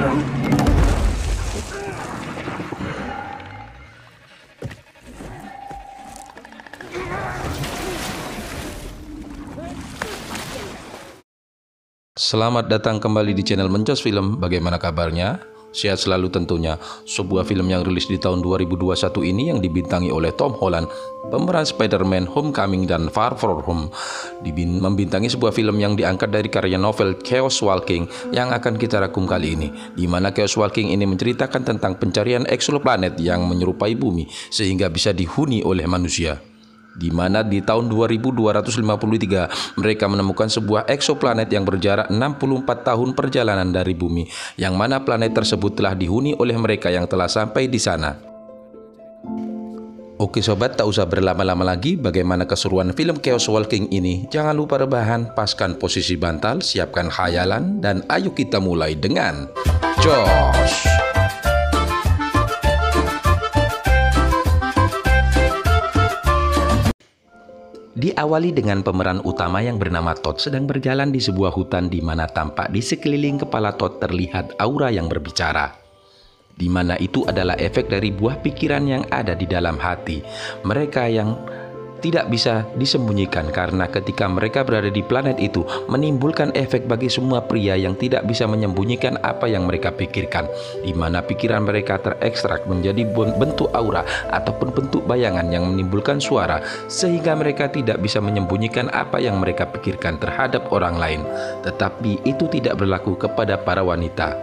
Selamat datang kembali di channel Mencos Film. Bagaimana kabarnya? Sehat selalu tentunya. Sebuah film yang rilis di tahun 2021 ini yang dibintangi oleh Tom Holland, pemeran Spider-Man Homecoming dan Far From Home, membintangi sebuah film yang diangkat dari karya novel Chaos Walking yang akan kita rangkum kali ini, di mana Chaos Walking ini menceritakan tentang pencarian exoplanet yang menyerupai bumi sehingga bisa dihuni oleh manusia, di mana di tahun 2253 mereka menemukan sebuah eksoplanet yang berjarak 64 tahun perjalanan dari bumi, yang mana planet tersebut telah dihuni oleh mereka yang telah sampai di sana. Oke sobat, tak usah berlama-lama lagi. Bagaimana keseruan film Chaos Walking ini? Jangan lupa rebahan, paskan posisi bantal, siapkan khayalan, dan ayo kita mulai dengan Jos. Diawali dengan pemeran utama yang bernama Todd sedang berjalan di sebuah hutan di mana tampak di sekeliling kepala Todd terlihat aura yang berbicara, di mana itu adalah efek dari buah pikiran yang ada di dalam hati mereka yang tidak bisa disembunyikan, karena ketika mereka berada di planet itu menimbulkan efek bagi semua pria yang tidak bisa menyembunyikan apa yang mereka pikirkan, di mana pikiran mereka terekstrak menjadi bentuk aura ataupun bentuk bayangan yang menimbulkan suara, sehingga mereka tidak bisa menyembunyikan apa yang mereka pikirkan terhadap orang lain. Tetapi itu tidak berlaku kepada para wanita,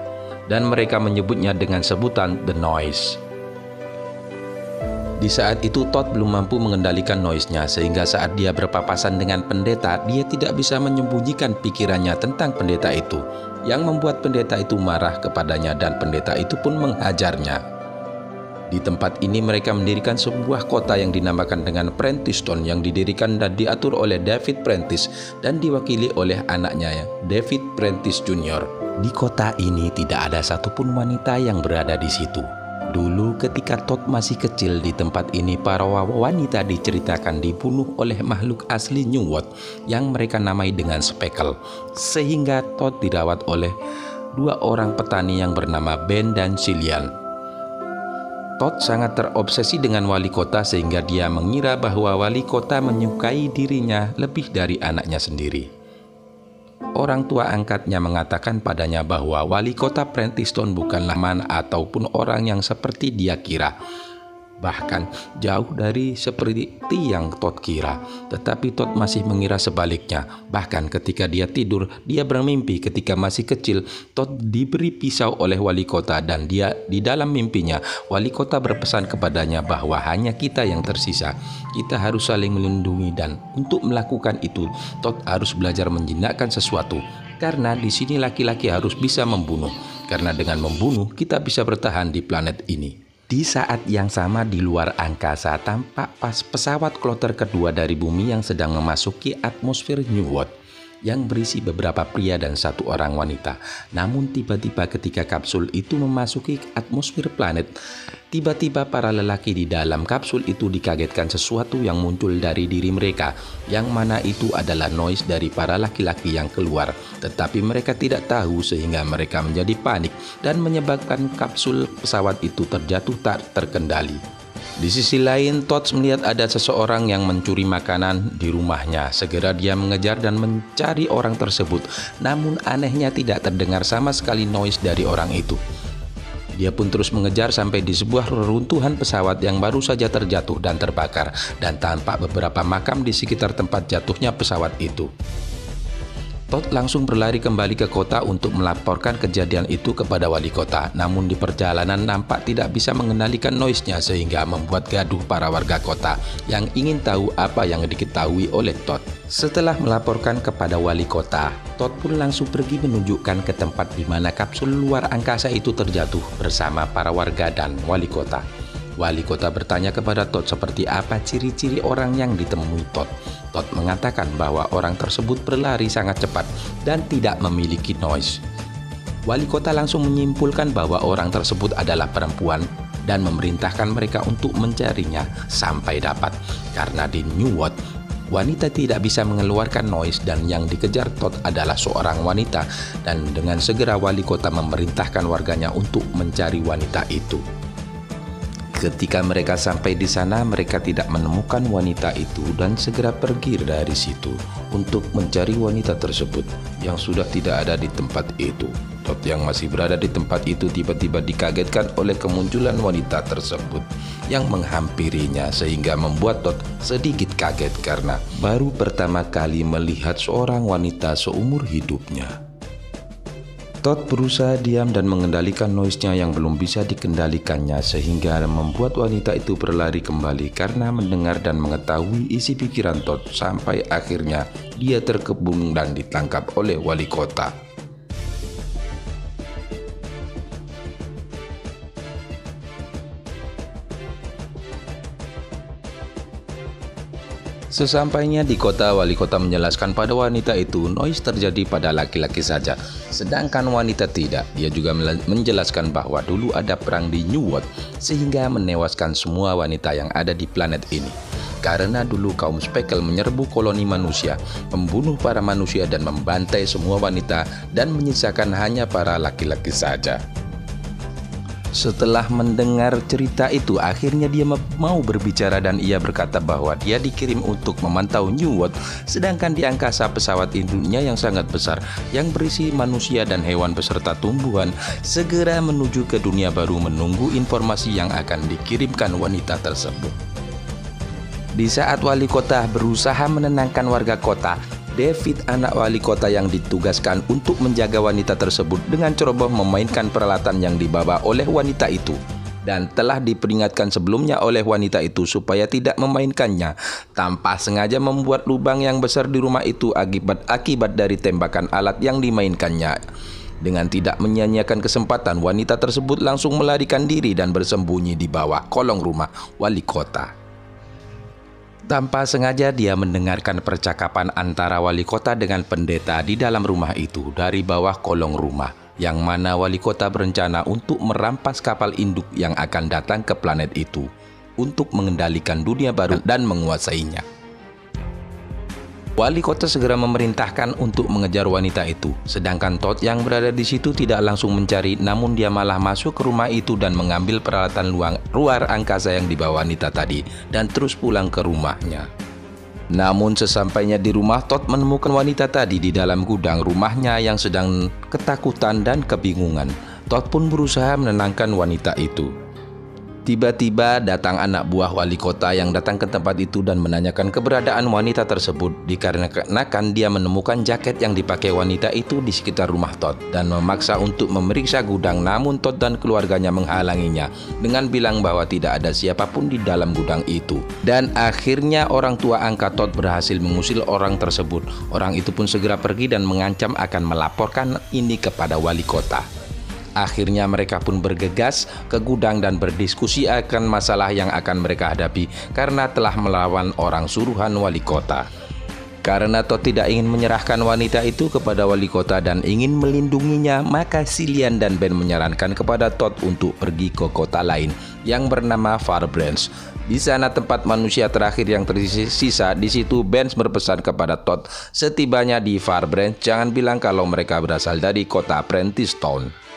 dan mereka menyebutnya dengan sebutan The Noise. Di saat itu Todd belum mampu mengendalikan noise-nya, sehingga saat dia berpapasan dengan pendeta, dia tidak bisa menyembunyikan pikirannya tentang pendeta itu, yang membuat pendeta itu marah kepadanya dan pendeta itu pun menghajarnya. Di tempat ini mereka mendirikan sebuah kota yang dinamakan dengan Prentice Town, yang didirikan dan diatur oleh David Prentice dan diwakili oleh anaknya David Prentice Jr. Di kota ini tidak ada satupun wanita yang berada di situ. Dulu ketika Todd masih kecil, di tempat ini para wanita diceritakan dibunuh oleh makhluk asli New World yang mereka namai dengan Speckle, sehingga Todd dirawat oleh dua orang petani yang bernama Ben dan Cillian. Todd sangat terobsesi dengan wali kota sehingga dia mengira bahwa wali kota menyukai dirinya lebih dari anaknya sendiri. Orang tua angkatnya mengatakan padanya bahwa wali kota Prentice Town bukanlah man ataupun orang yang seperti dia kira. Bahkan jauh dari seperti yang Todd kira. Tetapi Todd masih mengira sebaliknya. Bahkan ketika dia tidur, dia bermimpi ketika masih kecil Todd diberi pisau oleh wali kota, dan dia di dalam mimpinya wali kota berpesan kepadanya bahwa hanya kita yang tersisa. Kita harus saling melindungi, dan untuk melakukan itu Todd harus belajar menjinakkan sesuatu. Karena di sini laki-laki harus bisa membunuh. Karena dengan membunuh kita bisa bertahan di planet ini. Di saat yang sama di luar angkasa tampak pesawat kloter kedua dari bumi yang sedang memasuki atmosfer New World yang berisi beberapa pria dan satu orang wanita. Namun tiba-tiba ketika kapsul itu memasuki atmosfer planet, tiba-tiba para lelaki di dalam kapsul itu dikagetkan sesuatu yang muncul dari diri mereka, yang mana itu adalah noise dari para laki-laki yang keluar. Tetapi mereka tidak tahu, sehingga mereka menjadi panik dan menyebabkan kapsul pesawat itu terjatuh tak terkendali. Di sisi lain, Todd melihat ada seseorang yang mencuri makanan di rumahnya. Segera dia mengejar dan mencari orang tersebut. Namun anehnya tidak terdengar sama sekali noise dari orang itu. Dia pun terus mengejar sampai di sebuah reruntuhan pesawat yang baru saja terjatuh dan terbakar, dan tampak beberapa makam di sekitar tempat jatuhnya pesawat itu. Todd langsung berlari kembali ke kota untuk melaporkan kejadian itu kepada wali kota. Namun di perjalanan nampak tidak bisa mengendalikan noise-nya, sehingga membuat gaduh para warga kota yang ingin tahu apa yang diketahui oleh Todd. Setelah melaporkan kepada wali kota, Todd pun langsung pergi menunjukkan ke tempat di mana kapsul luar angkasa itu terjatuh bersama para warga dan wali kota. Wali kota bertanya kepada Todd seperti apa ciri-ciri orang yang ditemui Todd. Todd mengatakan bahwa orang tersebut berlari sangat cepat dan tidak memiliki noise. Wali kota langsung menyimpulkan bahwa orang tersebut adalah perempuan dan memerintahkan mereka untuk mencarinya sampai dapat. Karena di New World wanita tidak bisa mengeluarkan noise dan yang dikejar Todd adalah seorang wanita, dan dengan segera wali kota memerintahkan warganya untuk mencari wanita itu. Ketika mereka sampai di sana, mereka tidak menemukan wanita itu dan segera pergi dari situ untuk mencari wanita tersebut yang sudah tidak ada di tempat itu. Todd yang masih berada di tempat itu tiba-tiba dikagetkan oleh kemunculan wanita tersebut yang menghampirinya, sehingga membuat Todd sedikit kaget karena baru pertama kali melihat seorang wanita seumur hidupnya. Todd berusaha diam dan mengendalikan noise-nya yang belum bisa dikendalikannya, sehingga membuat wanita itu berlari kembali karena mendengar dan mengetahui isi pikiran Todd, sampai akhirnya dia terkepung dan ditangkap oleh wali kota. Sesampainya di kota, wali kota menjelaskan pada wanita itu noise terjadi pada laki-laki saja, sedangkan wanita tidak. Dia juga menjelaskan bahwa dulu ada perang di New World sehingga menewaskan semua wanita yang ada di planet ini. Karena dulu kaum Speckle menyerbu koloni manusia, membunuh para manusia dan membantai semua wanita dan menyisakan hanya para laki-laki saja. Setelah mendengar cerita itu, akhirnya dia mau berbicara dan ia berkata bahwa dia dikirim untuk memantau New World, sedangkan di angkasa pesawat induknya yang sangat besar yang berisi manusia dan hewan beserta tumbuhan segera menuju ke dunia baru menunggu informasi yang akan dikirimkan wanita tersebut. Di saat wali kota berusaha menenangkan warga kota, David, anak wali kota yang ditugaskan untuk menjaga wanita tersebut, dengan ceroboh memainkan peralatan yang dibawa oleh wanita itu dan telah diperingatkan sebelumnya oleh wanita itu supaya tidak memainkannya, tanpa sengaja membuat lubang yang besar di rumah itu akibat dari tembakan alat yang dimainkannya. Dengan tidak menyia-nyiakan kesempatan, wanita tersebut langsung melarikan diri dan bersembunyi di bawah kolong rumah wali kota. Tanpa sengaja dia mendengarkan percakapan antara wali kota dengan pendeta di dalam rumah itu dari bawah kolong rumah, yang mana wali kota berencana untuk merampas kapal induk yang akan datang ke planet itu untuk mengendalikan dunia baru dan menguasainya. Wali kota segera memerintahkan untuk mengejar wanita itu, sedangkan Todd yang berada di situ tidak langsung mencari, namun dia malah masuk ke rumah itu dan mengambil peralatan luar angkasa yang dibawa wanita tadi dan terus pulang ke rumahnya. Namun sesampainya di rumah, Todd menemukan wanita tadi di dalam gudang rumahnya yang sedang ketakutan dan kebingungan. Todd pun berusaha menenangkan wanita itu. Tiba-tiba datang anak buah wali kota yang datang ke tempat itu dan menanyakan keberadaan wanita tersebut, dikarenakan dia menemukan jaket yang dipakai wanita itu di sekitar rumah Todd dan memaksa untuk memeriksa gudang, namun Todd dan keluarganya menghalanginya dengan bilang bahwa tidak ada siapapun di dalam gudang itu. Dan akhirnya orang tua angkat Todd berhasil mengusir orang tersebut. Orang itu pun segera pergi dan mengancam akan melaporkan ini kepada wali kota. Akhirnya mereka pun bergegas ke gudang dan berdiskusi akan masalah yang akan mereka hadapi karena telah melawan orang suruhan wali kota. Karena Todd tidak ingin menyerahkan wanita itu kepada wali kota dan ingin melindunginya, maka Cillian dan Ben menyarankan kepada Todd untuk pergi ke kota lain yang bernama Farbranch. Di sana tempat manusia terakhir yang tersisa. Di situ Ben berpesan kepada Todd, setibanya di Farbranch jangan bilang kalau mereka berasal dari kota Prentice Town.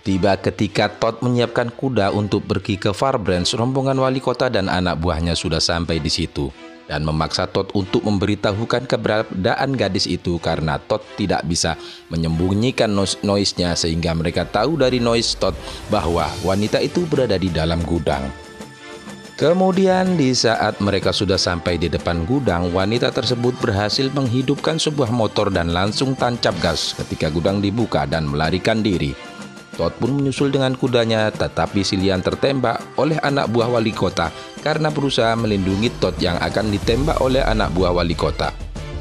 Tiba ketika Todd menyiapkan kuda untuk pergi ke Farbranch, rombongan wali kota dan anak buahnya sudah sampai di situ dan memaksa Todd untuk memberitahukan keberadaan gadis itu karena Todd tidak bisa menyembunyikan noise-nya, sehingga mereka tahu dari noise Todd bahwa wanita itu berada di dalam gudang. Kemudian di saat mereka sudah sampai di depan gudang, wanita tersebut berhasil menghidupkan sebuah motor dan langsung tancap gas ketika gudang dibuka dan melarikan diri. Todd pun menyusul dengan kudanya, tetapi Cillian tertembak oleh anak buah wali kota karena berusaha melindungi Todd yang akan ditembak oleh anak buah wali kota.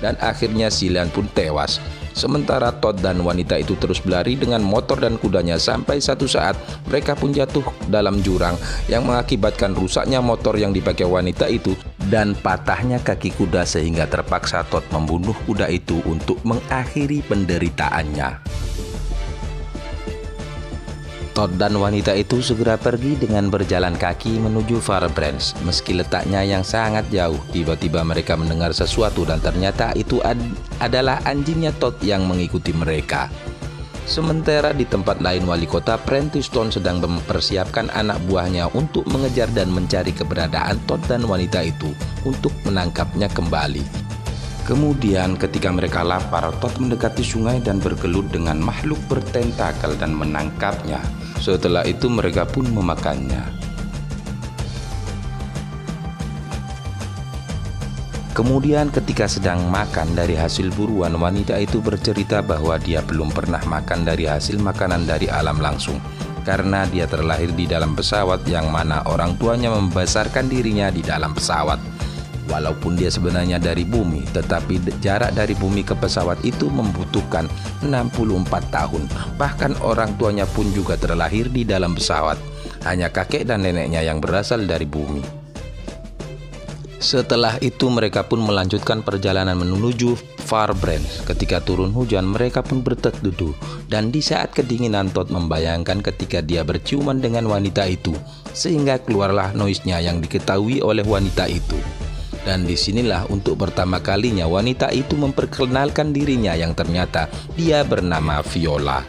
Dan akhirnya Cillian pun tewas. Sementara Todd dan wanita itu terus berlari dengan motor dan kudanya sampai satu saat mereka pun jatuh dalam jurang yang mengakibatkan rusaknya motor yang dipakai wanita itu dan patahnya kaki kuda, sehingga terpaksa Todd membunuh kuda itu untuk mengakhiri penderitaannya. Todd dan wanita itu segera pergi dengan berjalan kaki menuju Firebrands. Meski letaknya yang sangat jauh, tiba-tiba mereka mendengar sesuatu dan ternyata itu adalah anjingnya Todd yang mengikuti mereka. Sementara di tempat lain, wali kota Prentiston sedang mempersiapkan anak buahnya untuk mengejar dan mencari keberadaan Todd dan wanita itu untuk menangkapnya kembali. Kemudian ketika mereka lapar, Todd mendekati sungai dan bergelut dengan makhluk bertentakel dan menangkapnya. Setelah itu mereka pun memakannya. Kemudian ketika sedang makan dari hasil buruan, wanita itu bercerita bahwa dia belum pernah makan dari hasil makanan dari alam langsung. Karena dia terlahir di dalam pesawat yang mana orang tuanya membesarkan dirinya di dalam pesawat. Walaupun dia sebenarnya dari bumi, tetapi jarak dari bumi ke pesawat itu membutuhkan 64 tahun. Bahkan orang tuanya pun juga terlahir di dalam pesawat. Hanya kakek dan neneknya yang berasal dari bumi. Setelah itu mereka pun melanjutkan perjalanan menuju Firebrands. Ketika turun hujan, mereka pun berteduh. Dan di saat kedinginan, Todd membayangkan ketika dia berciuman dengan wanita itu, sehingga keluarlah noise-nya yang diketahui oleh wanita itu. Dan disinilah untuk pertama kalinya wanita itu memperkenalkan dirinya yang ternyata dia bernama Viola.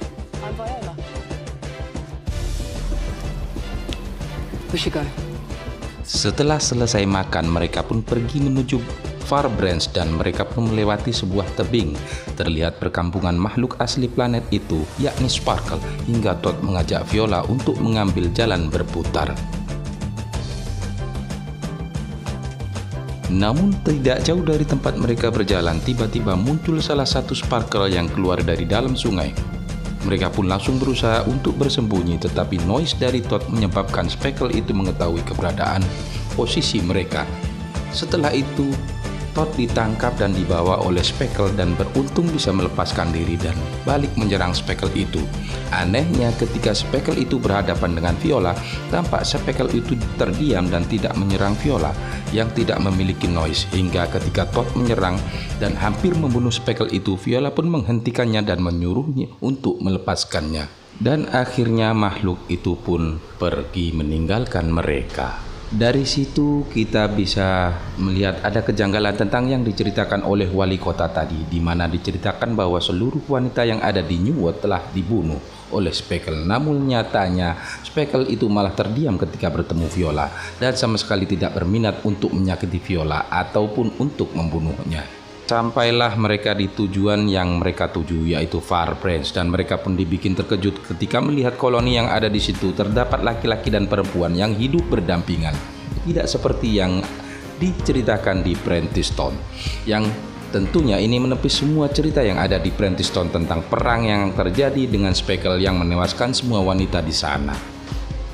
Setelah selesai makan, mereka pun pergi menuju Firebrands dan mereka pun melewati sebuah tebing. Terlihat perkampungan makhluk asli planet itu, yakni Sparkle, hingga Todd mengajak Viola untuk mengambil jalan berputar. Namun tidak jauh dari tempat mereka berjalan, tiba-tiba muncul salah satu Sparkle yang keluar dari dalam sungai. Mereka pun langsung berusaha untuk bersembunyi, tetapi noise dari Todd menyebabkan Sparkle itu mengetahui keberadaan posisi mereka. Setelah itu, Todd ditangkap dan dibawa oleh Sparkle dan beruntung bisa melepaskan diri dan balik menyerang Sparkle itu. Anehnya ketika Sparkle itu berhadapan dengan Viola, tampak Sparkle itu terdiam dan tidak menyerang Viola yang tidak memiliki noise. Hingga ketika Todd menyerang dan hampir membunuh Sparkle itu, Viola pun menghentikannya dan menyuruhnya untuk melepaskannya. Dan akhirnya makhluk itu pun pergi meninggalkan mereka. Dari situ kita bisa melihat ada kejanggalan tentang yang diceritakan oleh wali kota tadi, di mana diceritakan bahwa seluruh wanita yang ada di New World telah dibunuh oleh Sparkle. Namun nyatanya Sparkle itu malah terdiam ketika bertemu Viola dan sama sekali tidak berminat untuk menyakiti Viola ataupun untuk membunuhnya. Sampailah mereka di tujuan yang mereka tuju, yaitu Firebrands, dan mereka pun dibikin terkejut ketika melihat koloni yang ada di situ terdapat laki-laki dan perempuan yang hidup berdampingan, tidak seperti yang diceritakan di Prentiston. Yang tentunya ini menepis semua cerita yang ada di Prentiston tentang perang yang terjadi dengan Sparkle yang menewaskan semua wanita di sana.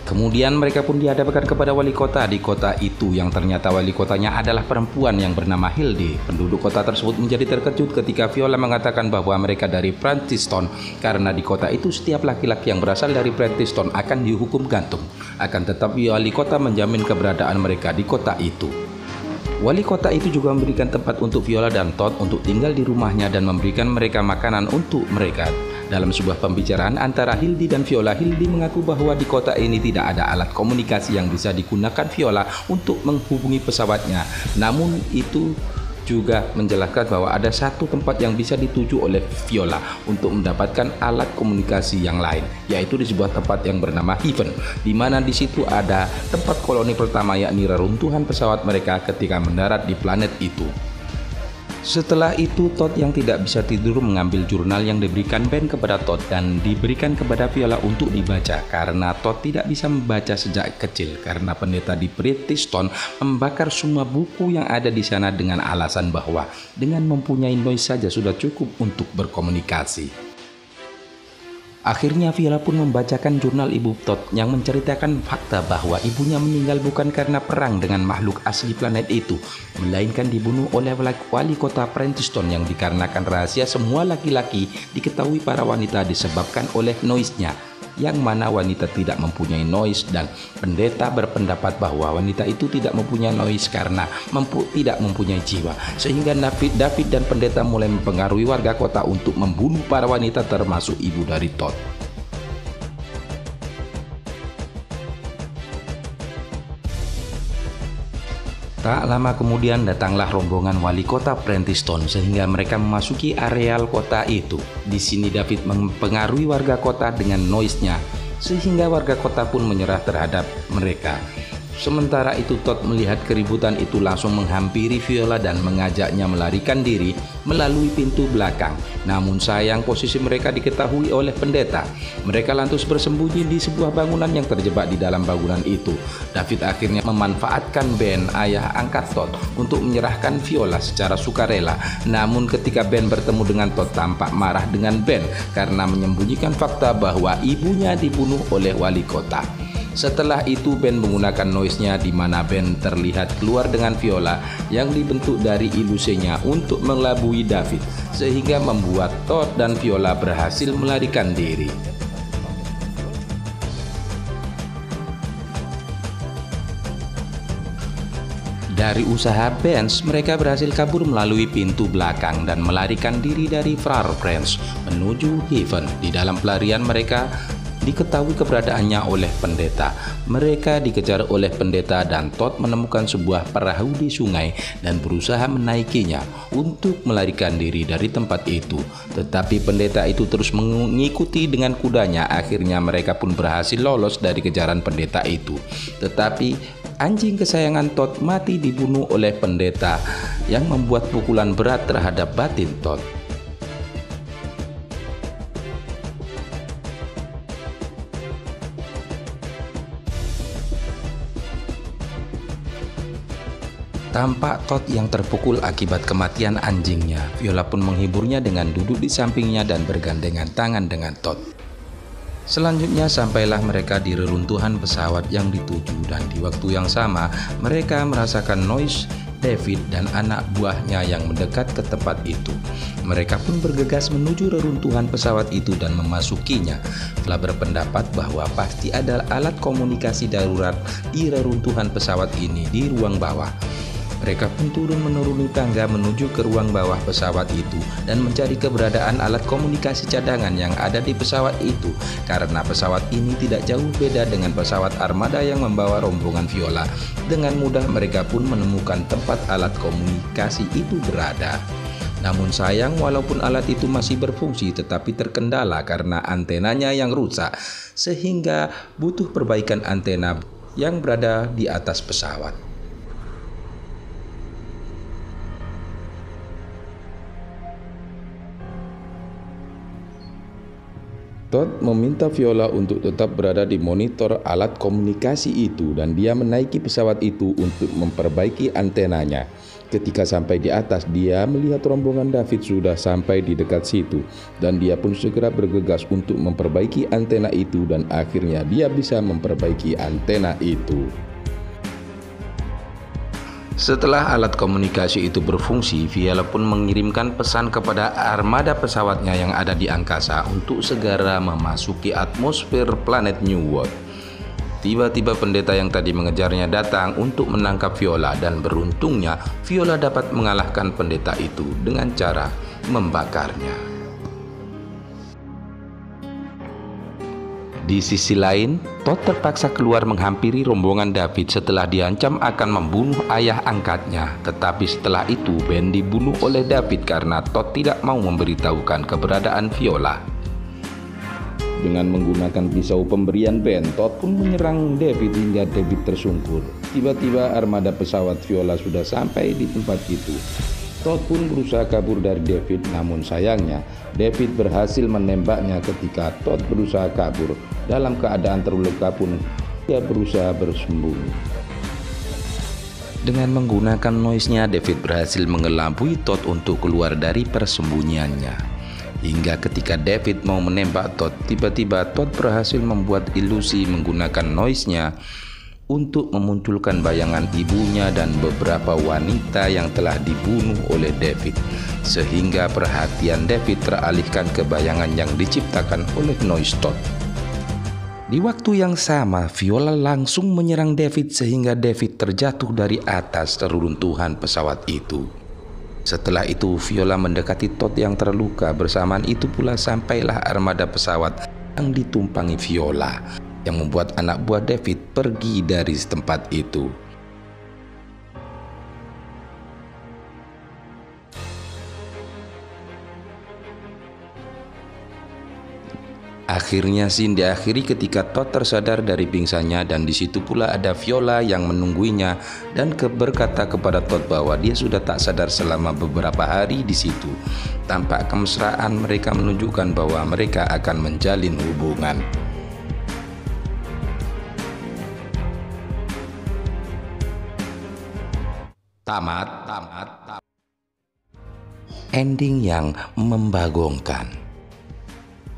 Kemudian mereka pun dihadapkan kepada wali kota di kota itu, yang ternyata wali kotanya adalah perempuan yang bernama Hilde. Penduduk kota tersebut menjadi terkejut ketika Viola mengatakan bahwa mereka dari Prentiston, karena di kota itu setiap laki-laki yang berasal dari Prentiston akan dihukum gantung. Akan tetapi wali kota menjamin keberadaan mereka di kota itu. Wali kota itu juga memberikan tempat untuk Viola dan Todd untuk tinggal di rumahnya dan memberikan mereka makanan untuk mereka. Dalam sebuah pembicaraan antara Hilde dan Viola, Hilde mengaku bahwa di kota ini tidak ada alat komunikasi yang bisa digunakan Viola untuk menghubungi pesawatnya. Namun itu juga menjelaskan bahwa ada satu tempat yang bisa dituju oleh Viola untuk mendapatkan alat komunikasi yang lain, yaitu di sebuah tempat yang bernama Heaven, di mana di situ ada tempat koloni pertama, yakni reruntuhan pesawat mereka ketika mendarat di planet itu. Setelah itu, Todd yang tidak bisa tidur mengambil jurnal yang diberikan Ben kepada Todd dan diberikan kepada Viola untuk dibaca, karena Todd tidak bisa membaca sejak kecil karena pendeta di Prentiston membakar semua buku yang ada di sana dengan alasan bahwa dengan mempunyai noise saja sudah cukup untuk berkomunikasi. Akhirnya Viola pun membacakan jurnal ibu Todd yang menceritakan fakta bahwa ibunya meninggal bukan karena perang dengan makhluk asli planet itu, melainkan dibunuh oleh wali kota Prentiston yang dikarenakan rahasia semua laki-laki diketahui para wanita disebabkan oleh noise-nya, yang mana wanita tidak mempunyai noise, dan pendeta berpendapat bahwa wanita itu tidak mempunyai noise karena tidak mempunyai jiwa, sehingga David dan pendeta mulai mempengaruhi warga kota untuk membunuh para wanita termasuk ibu dari Todd. Tak lama kemudian datanglah rombongan wali kota Prentiston sehingga mereka memasuki areal kota itu. Di sini David mempengaruhi warga kota dengan noise-nya sehingga warga kota pun menyerah terhadap mereka. Sementara itu Todd melihat keributan itu langsung menghampiri Viola dan mengajaknya melarikan diri melalui pintu belakang. Namun sayang posisi mereka diketahui oleh pendeta. Mereka lantas bersembunyi di sebuah bangunan yang terjebak di dalam bangunan itu. David akhirnya memanfaatkan Ben, ayah angkat Todd, untuk menyerahkan Viola secara sukarela. Namun ketika Ben bertemu dengan Todd, tampak marah dengan Ben karena menyembunyikan fakta bahwa ibunya dibunuh oleh wali kota. Setelah itu Ben menggunakan noise-nya di mana Ben terlihat keluar dengan Viola yang dibentuk dari ilusinya untuk mengelabui David, sehingga membuat Todd dan Viola berhasil melarikan diri. Dari usaha Benz, mereka berhasil kabur melalui pintu belakang dan melarikan diri dari Farrar Branch menuju Heaven. Di dalam pelarian mereka diketahui keberadaannya oleh pendeta. Mereka dikejar oleh pendeta dan Todd menemukan sebuah perahu di sungai dan berusaha menaikinya untuk melarikan diri dari tempat itu. Tetapi pendeta itu terus mengikuti dengan kudanya. Akhirnya mereka pun berhasil lolos dari kejaran pendeta itu. Tetapi anjing kesayangan Todd mati dibunuh oleh pendeta yang membuat pukulan berat terhadap batin Todd. Tampak Todd yang terpukul akibat kematian anjingnya. Viola pun menghiburnya dengan duduk di sampingnya dan bergandengan tangan dengan Todd. Selanjutnya sampailah mereka di reruntuhan pesawat yang dituju, dan di waktu yang sama mereka merasakan noise David dan anak buahnya yang mendekat ke tempat itu. Mereka pun bergegas menuju reruntuhan pesawat itu dan memasukinya. Telah berpendapat bahwa pasti ada alat komunikasi darurat di reruntuhan pesawat ini di ruang bawah. Mereka pun turun menuruni tangga menuju ke ruang bawah pesawat itu dan mencari keberadaan alat komunikasi cadangan yang ada di pesawat itu, karena pesawat ini tidak jauh beda dengan pesawat armada yang membawa rombongan Viola. Dengan mudah mereka pun menemukan tempat alat komunikasi itu berada. Namun sayang, walaupun alat itu masih berfungsi tetapi terkendala karena antenanya yang rusak, sehingga butuh perbaikan antena yang berada di atas pesawat. Todd meminta Viola untuk tetap berada di monitor alat komunikasi itu dan dia menaiki pesawat itu untuk memperbaiki antenanya. Ketika sampai di atas, dia melihat rombongan David sudah sampai di dekat situ dan dia pun segera bergegas untuk memperbaiki antena itu dan akhirnya dia bisa memperbaiki antena itu. Setelah alat komunikasi itu berfungsi, Viola pun mengirimkan pesan kepada armada pesawatnya yang ada di angkasa untuk segera memasuki atmosfer planet New World. Tiba-tiba pendeta yang tadi mengejarnya datang untuk menangkap Viola dan beruntungnya Viola dapat mengalahkan pendeta itu dengan cara membakarnya. Di sisi lain, Todd terpaksa keluar menghampiri rombongan David setelah diancam akan membunuh ayah angkatnya. Tetapi setelah itu Ben dibunuh oleh David karena Todd tidak mau memberitahukan keberadaan Viola. Dengan menggunakan pisau pemberian Ben, Todd pun menyerang David hingga David tersungkur. Tiba-tiba armada pesawat Viola sudah sampai di tempat itu. Todd pun berusaha kabur dari David, namun sayangnya David berhasil menembaknya ketika Todd berusaha kabur. Dalam keadaan terluka pun dia berusaha bersembunyi. Dengan menggunakan noise-nya, David berhasil mengelabui Todd untuk keluar dari persembunyiannya. Hingga ketika David mau menembak Todd, tiba-tiba Todd berhasil membuat ilusi menggunakan noise-nya untuk memunculkan bayangan ibunya dan beberapa wanita yang telah dibunuh oleh David, sehingga perhatian David teralihkan ke bayangan yang diciptakan oleh noise Todd. Di waktu yang sama, Viola langsung menyerang David sehingga David terjatuh dari atas reruntuhan pesawat itu. Setelah itu, Viola mendekati Todd yang terluka. Bersamaan itu pula sampailah armada pesawat yang ditumpangi Viola, yang membuat anak buah David pergi dari tempat itu. Akhirnya scene diakhiri ketika Todd tersadar dari pingsannya, dan di situ pula ada Viola yang menungguinya dan berkata kepada Todd bahwa dia sudah tak sadar selama beberapa hari di situ. Tampak kemesraan mereka menunjukkan bahwa mereka akan menjalin hubungan. Tamat. Ending yang membagongkan.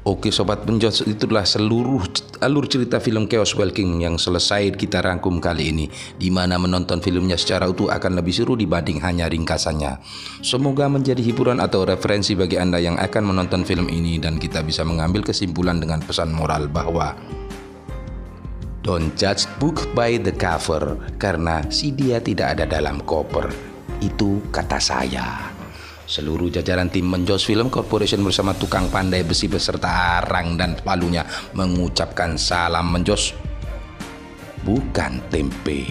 Oke Sobat Penjos, itulah seluruh alur cerita film Chaos Walking yang selesai kita rangkum kali ini, di mana menonton filmnya secara utuh akan lebih seru dibanding hanya ringkasannya. Semoga menjadi hiburan atau referensi bagi Anda yang akan menonton film ini, dan kita bisa mengambil kesimpulan dengan pesan moral bahwa don't judge book by the cover, karena si dia tidak ada dalam koper. Itu kata saya. Seluruh jajaran tim Menjos Film Corporation bersama tukang pandai besi beserta arang dan palunya mengucapkan salam menjos, bukan tempe.